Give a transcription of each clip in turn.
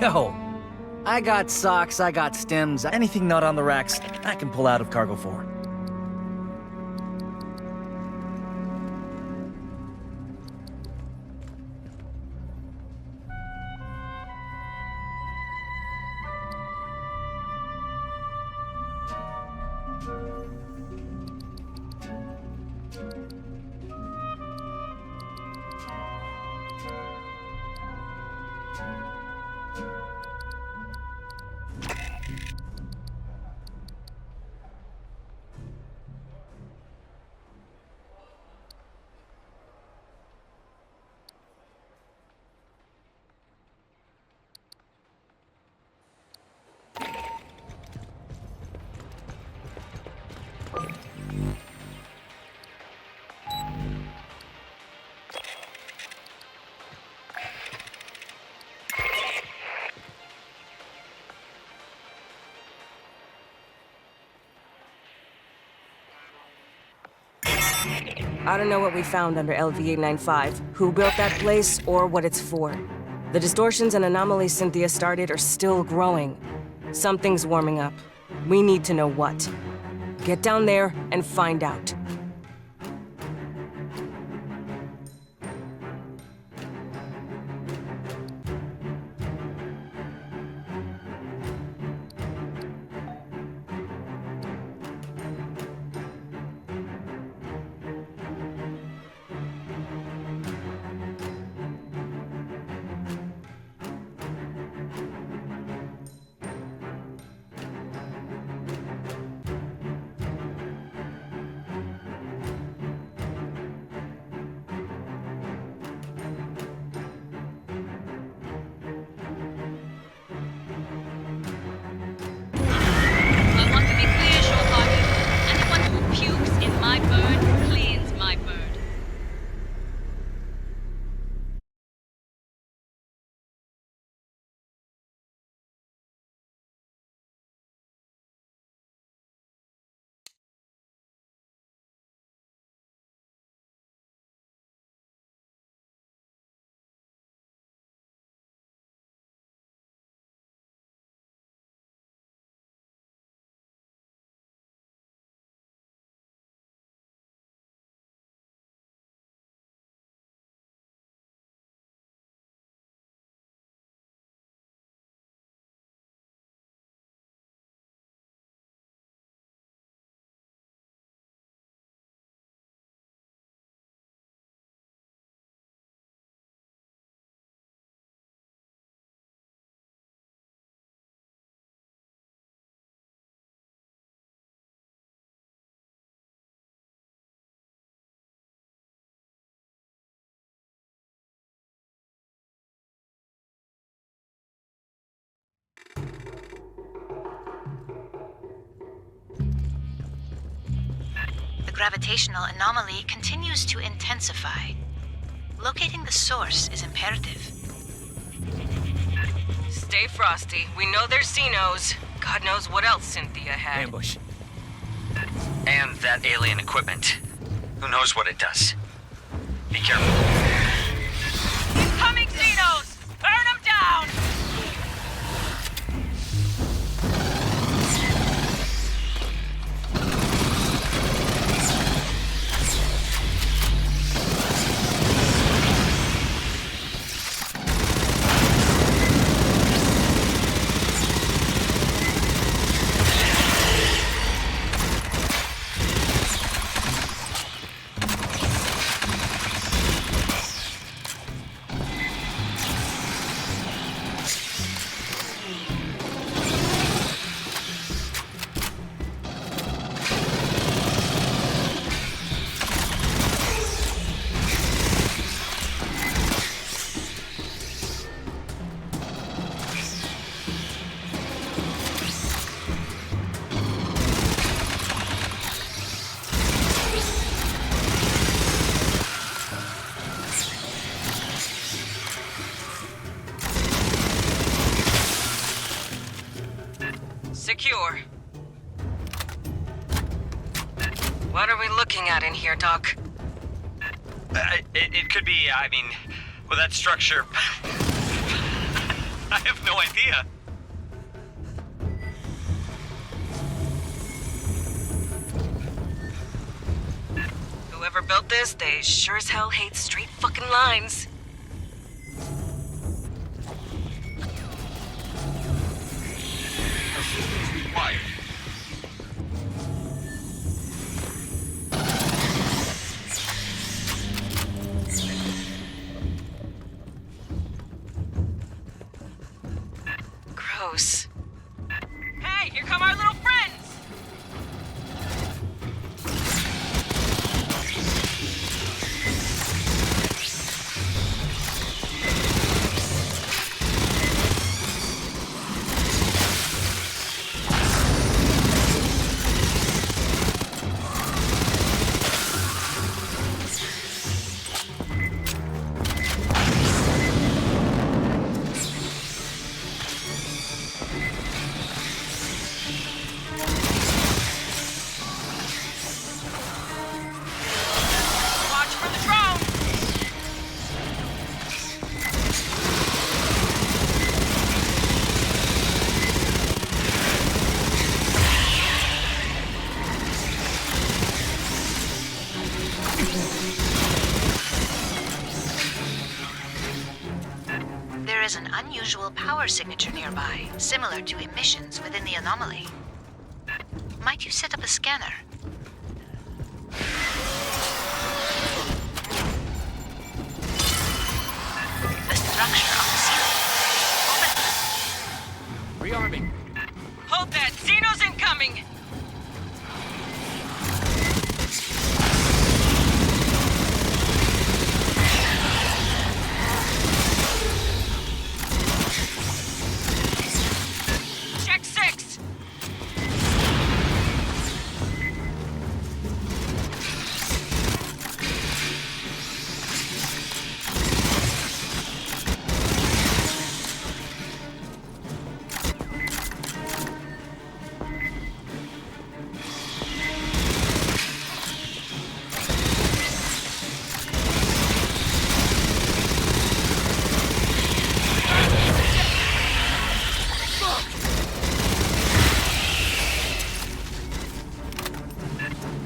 Yo, I got socks, I got stems, anything not on the racks, I can pull out of Cargo 4. I don't know what we found under LV-895, who built that place, or what it's for. The distortions and anomalies Cynthia started are still growing. Something's warming up. We need to know what. Get down there and find out. The gravitational anomaly continues to intensify. Locating the source is imperative. Stay frosty. We know there's Xenos. God knows what else Cynthia had. Ambush. And that alien equipment. Who knows what it does? Be careful. Incoming Xenos! Burn them down! Secure. What are we looking at in here, Doc? It could be, I mean, well, that structure... I have no idea. Whoever built this, they sure as hell hate straight fucking lines. Assistance required. Gross. Hey, here come our little friends! Watch for the drone! There is an unusual power signature nearby, similar to emissions within the anomaly. Might you set up a scanner? The structure on the ceiling. Open. Rearming. Hold that! Xeno's incoming! Check 6!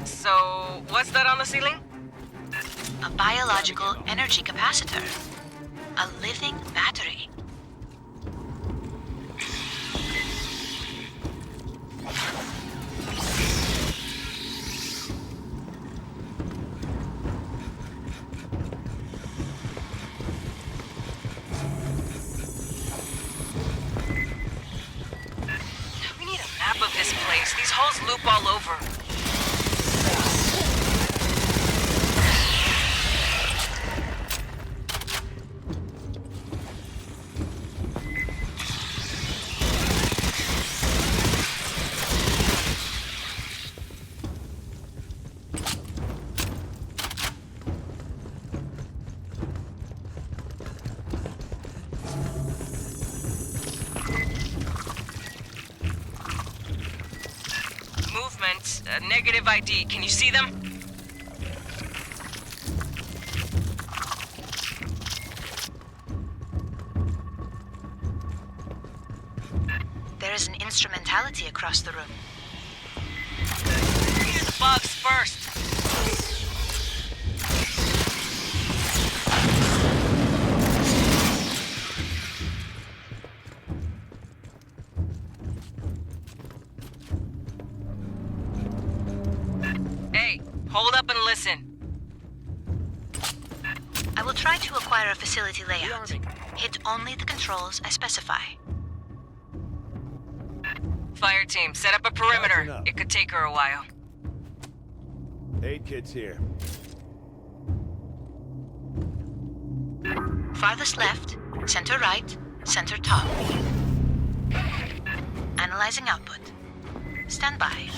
So, what's that on the ceiling? A biological energy capacitor. A living battery. We need a map of this place. These holes loop all over. Movement, negative ID. Can you see them? There is an instrumentality across the room. Bugs first. Hey, hold up and listen. I will try to acquire a facility layout. Hit only the controls I specify. Fireteam, set up a perimeter. It could take her a while. 8 kids here. Farthest left, center right, center top. Analyzing output. Stand by.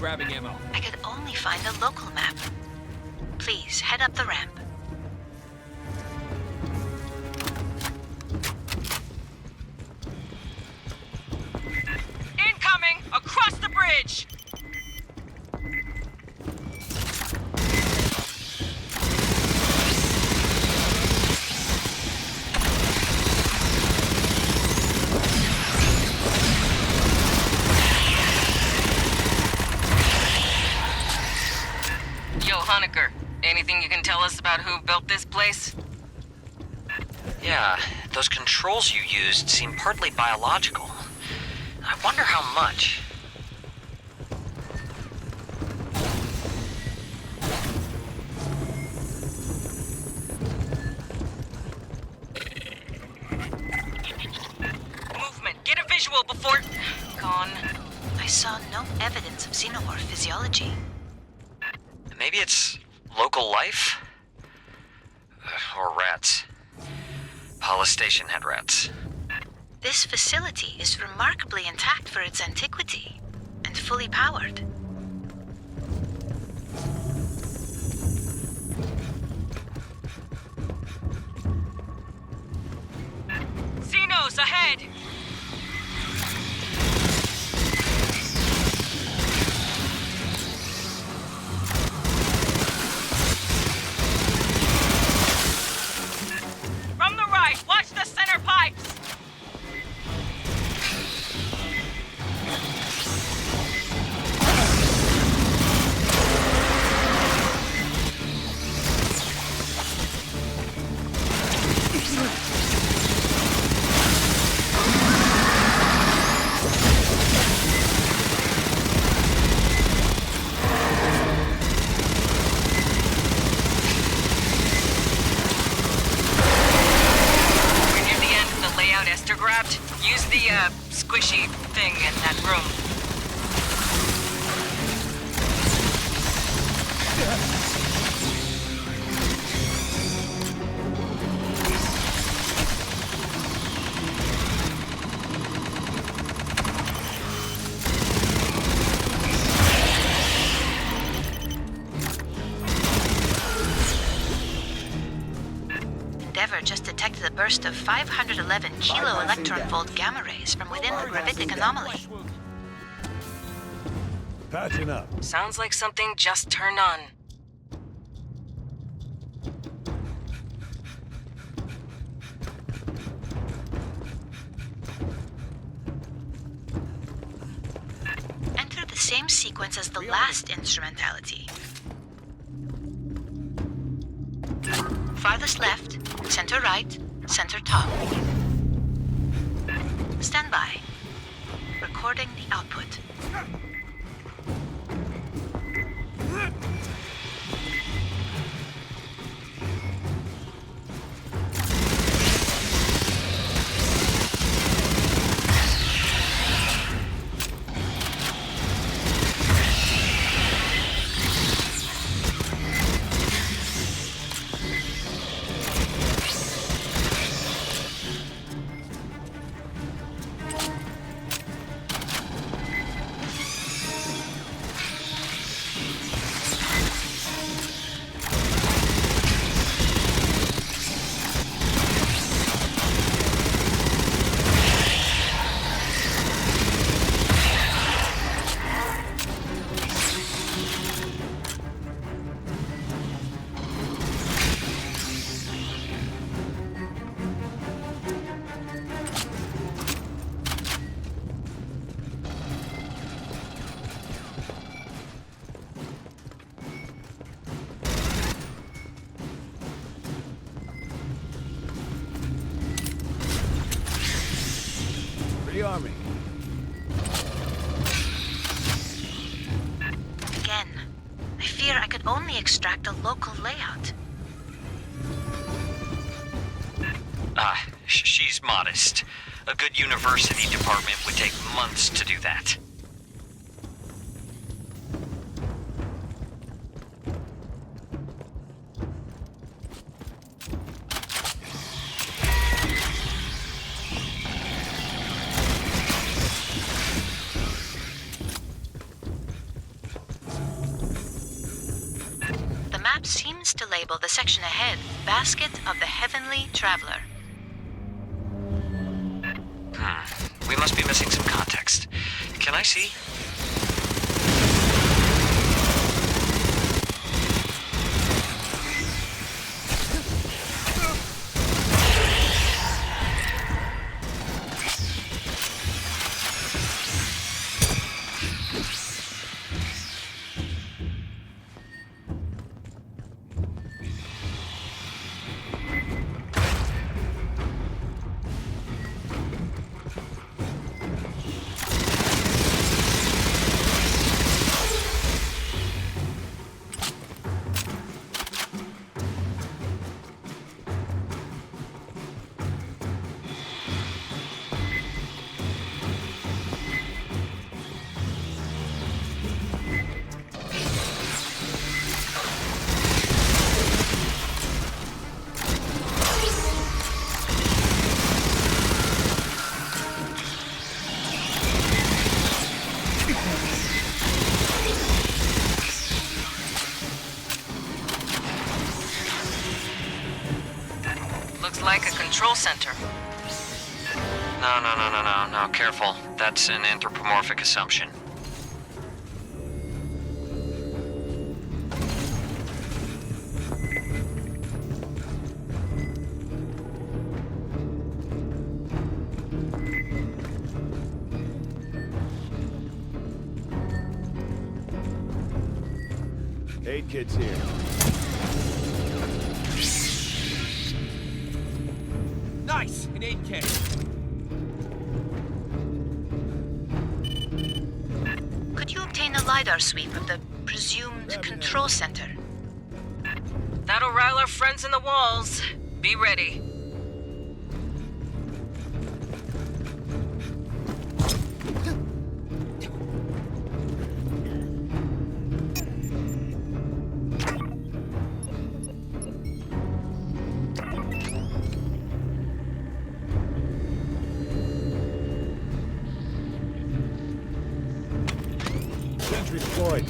grabbing ammo. I could only find a local map. Please, head up the ramp. Incoming! Across the bridge! Yo, Honecker, anything you can tell us about who built this place? Yeah, those controls you used seem partly biological. I wonder how much. Movement, get a visual before... Gone. I saw no evidence of xenomorph physiology. Maybe it's local life? Or rats. Paula Station had rats. This facility is remarkably intact for its antiquity, and fully powered. Xenos, ahead! From the right, watch the center pipes! We're near the end of the layout Esther grabbed. Use the, squishy thing in that room. Endeavor just detected a burst of 511 kilo electron volt gamma rays from within the gravitic anomaly. Patching up. Sounds like something just turned on. Enter the same sequence as the last instrumentality. Farthest left, center right, center top. Stand by. Recording the output. Army. Again, I fear I could only extract a local layout. She's modest. A good university department would take months to do that. label the section ahead Basket of the Heavenly Traveler. We must be missing some context. Can I see? Looks like a control center. No, careful. That's an anthropomorphic assumption. Aid kit's here. Nice! An 8K. Could you obtain a LiDAR sweep of the presumed control center? That'll rile our friends in the walls. Be ready. Sentry deployed.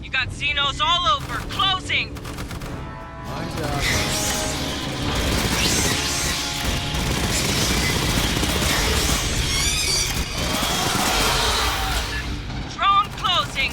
You got Xenos all over. Closing! Mine's out. Drone closing!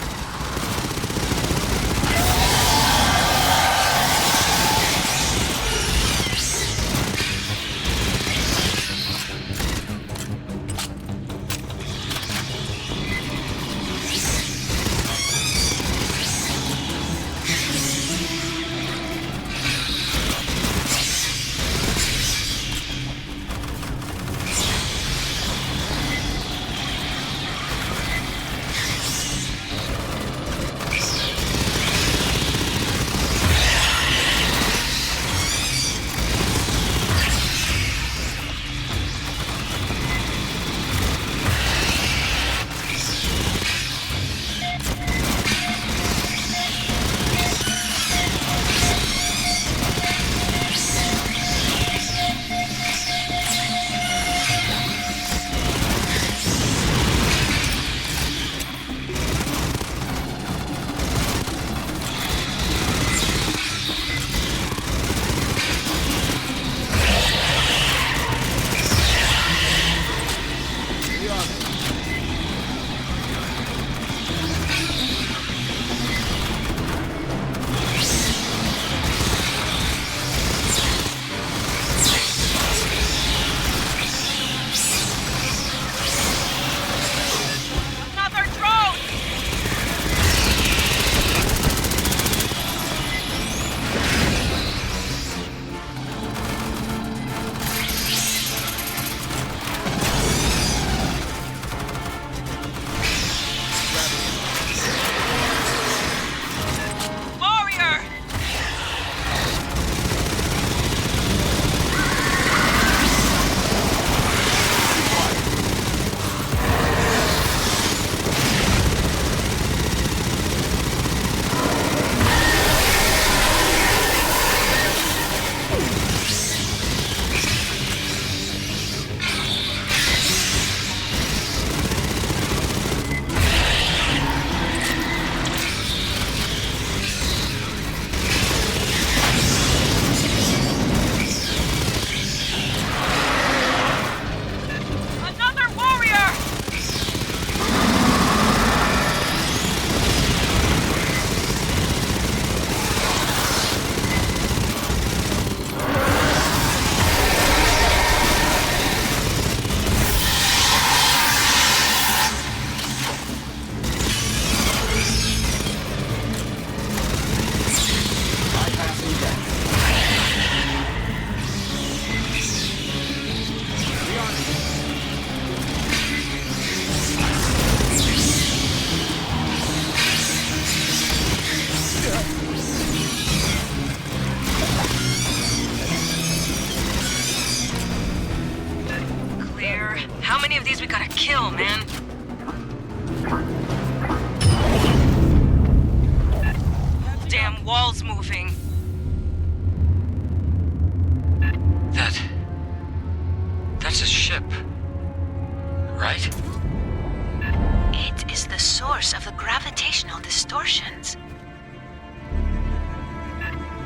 source of the gravitational distortions.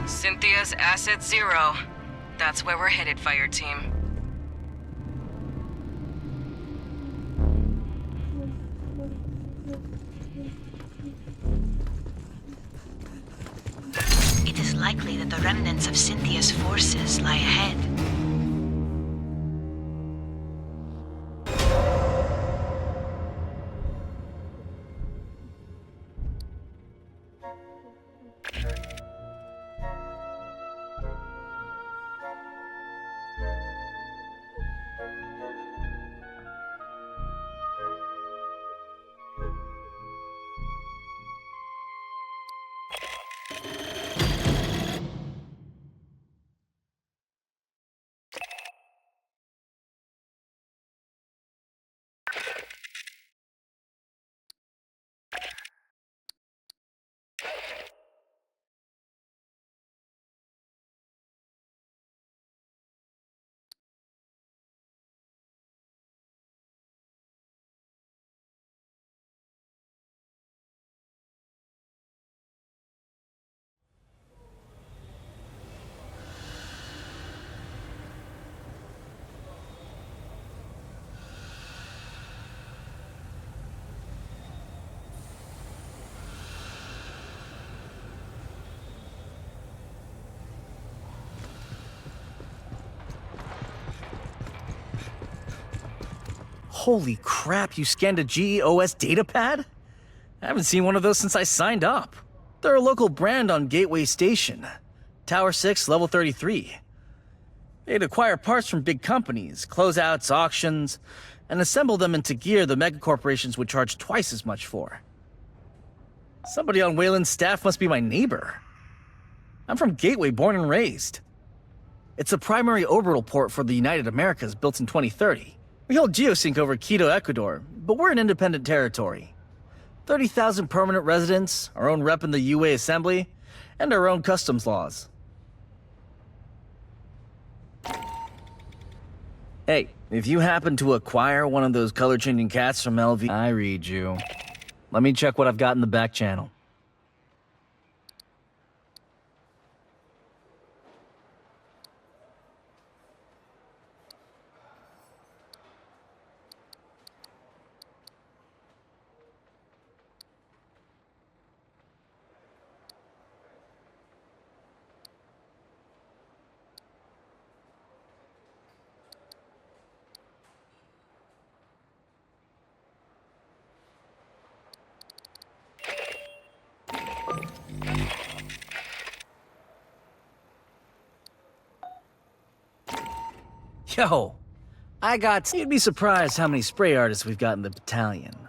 Cynthia's Asset Zero. That's where we're headed, Fireteam. It is likely that the remnants of Cynthia's forces lie ahead. Holy crap, you scanned a GEOS datapad? I haven't seen one of those since I signed up. They're a local brand on Gateway Station. Tower 6, level 33. They'd acquire parts from big companies, closeouts, auctions, and assemble them into gear the megacorporations would charge twice as much for. Somebody on Wayland's staff must be my neighbor. I'm from Gateway, born and raised. It's a primary orbital port for the United Americas built in 2030. We hold geosync over Quito, Ecuador, but we're an independent territory. 30,000 permanent residents, our own rep in the UA Assembly, and our own customs laws. Hey, if you happen to acquire one of those color-changing cats from LV, I read you. Let me check what I've got in the back channel. Yo, you'd be surprised how many spray artists we've got in the battalion.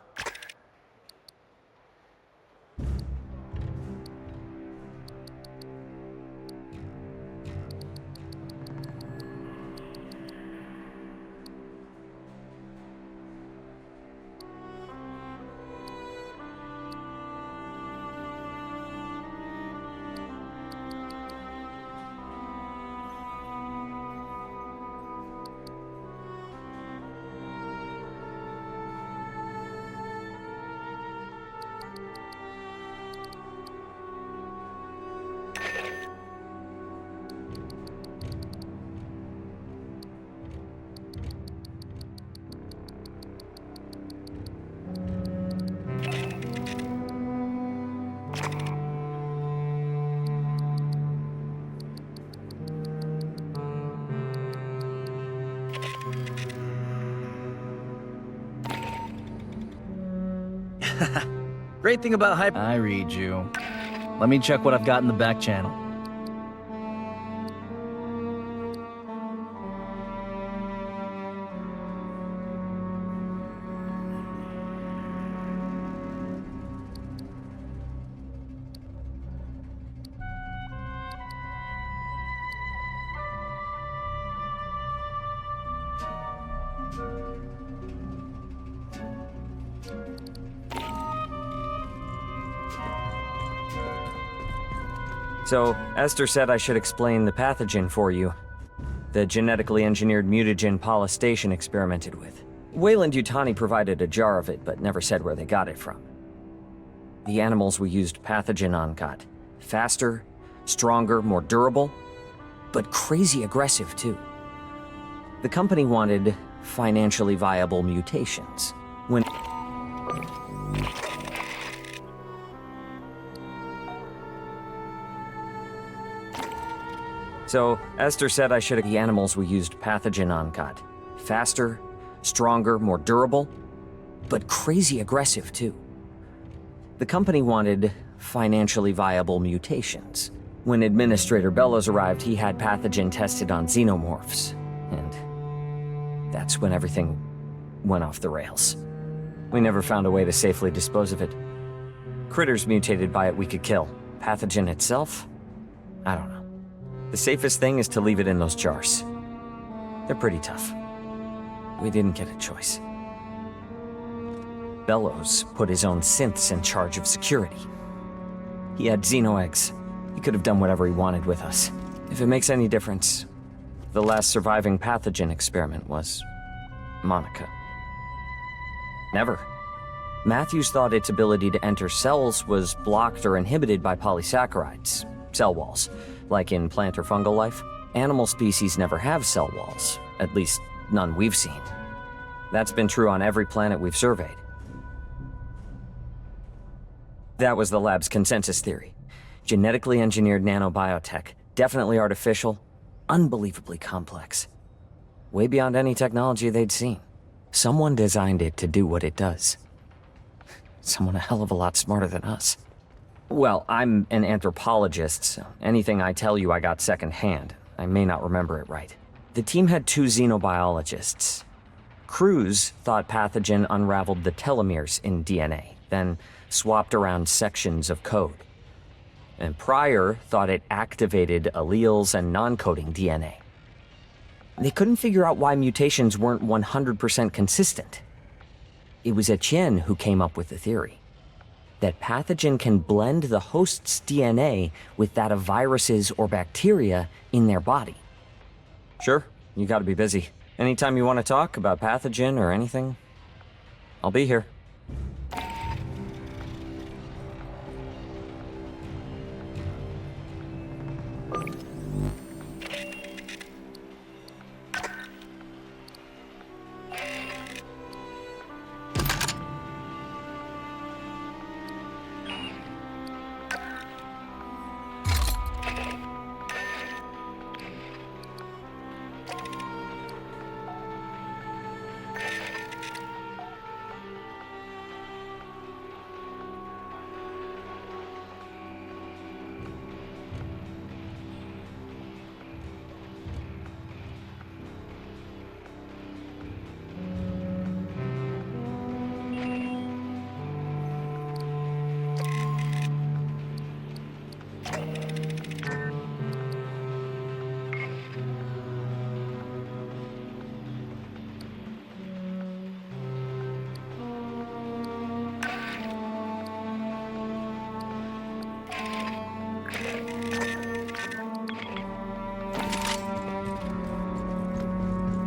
Great thing about hyper... I read you. Let me check what I've got in the back channel. So, Esther said I should explain the pathogen for you. The genetically engineered mutagen Paula Station experimented with. Wayland Yutani provided a jar of it, but never said where they got it from. the animals we used pathogen on got faster, stronger, more durable, but crazy aggressive too. The company wanted financially viable mutations. When So, Esther said I should have the animals we used pathogen on got faster, stronger, more durable, but crazy aggressive too. The company wanted financially viable mutations. When Administrator Bellows arrived, he had pathogen tested on xenomorphs, and that's when everything went off the rails. We never found a way to safely dispose of it. Critters mutated by it we could kill. Pathogen itself? I don't know. The safest thing is to leave it in those jars. They're pretty tough. We didn't get a choice. Bellows put his own synths in charge of security. He had xeno-eggs. He could have done whatever he wanted with us. If it makes any difference, the last surviving pathogen experiment was Monica. Never. Matthews thought its ability to enter cells was blocked or inhibited by polysaccharides, cell walls, like in plant or fungal life. Animal species never have cell walls, at least none we've seen. That's been true on every planet we've surveyed. That was the lab's consensus theory. Genetically engineered nanobiotech, definitely artificial, unbelievably complex. Way beyond any technology they'd seen. Someone designed it to do what it does. Someone a hell of a lot smarter than us. Well, I'm an anthropologist, so anything I tell you I got secondhand. I may not remember it right. The team had two xenobiologists. Cruz thought pathogen unraveled the telomeres in DNA, then swapped around sections of code. And Pryor thought it activated alleles and non-coding DNA. They couldn't figure out why mutations weren't 100% consistent. It was Etienne who came up with the theory that pathogen can blend the host's DNA with that of viruses or bacteria in their body. Sure, you gotta be busy. Anytime you want to talk about pathogen or anything, I'll be here.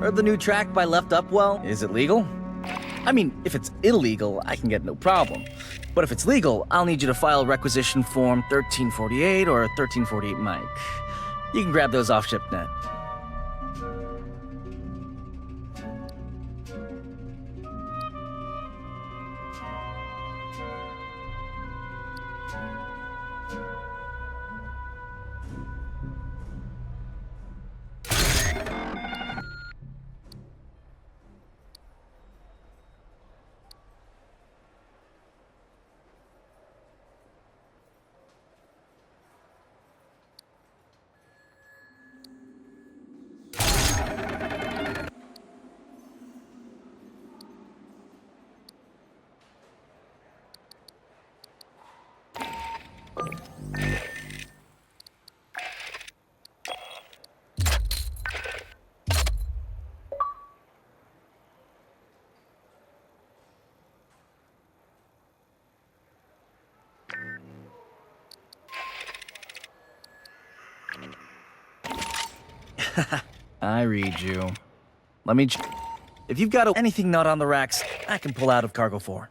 Heard the new track by Left Upwell? Is it legal? I mean, if it's illegal, I can get no problem. But if it's legal, I'll need you to file requisition form 1348 or 1348 Mike. You can grab those off ShipNet. I read you. Let me... If you've got anything not on the racks, I can pull out of Cargo 4.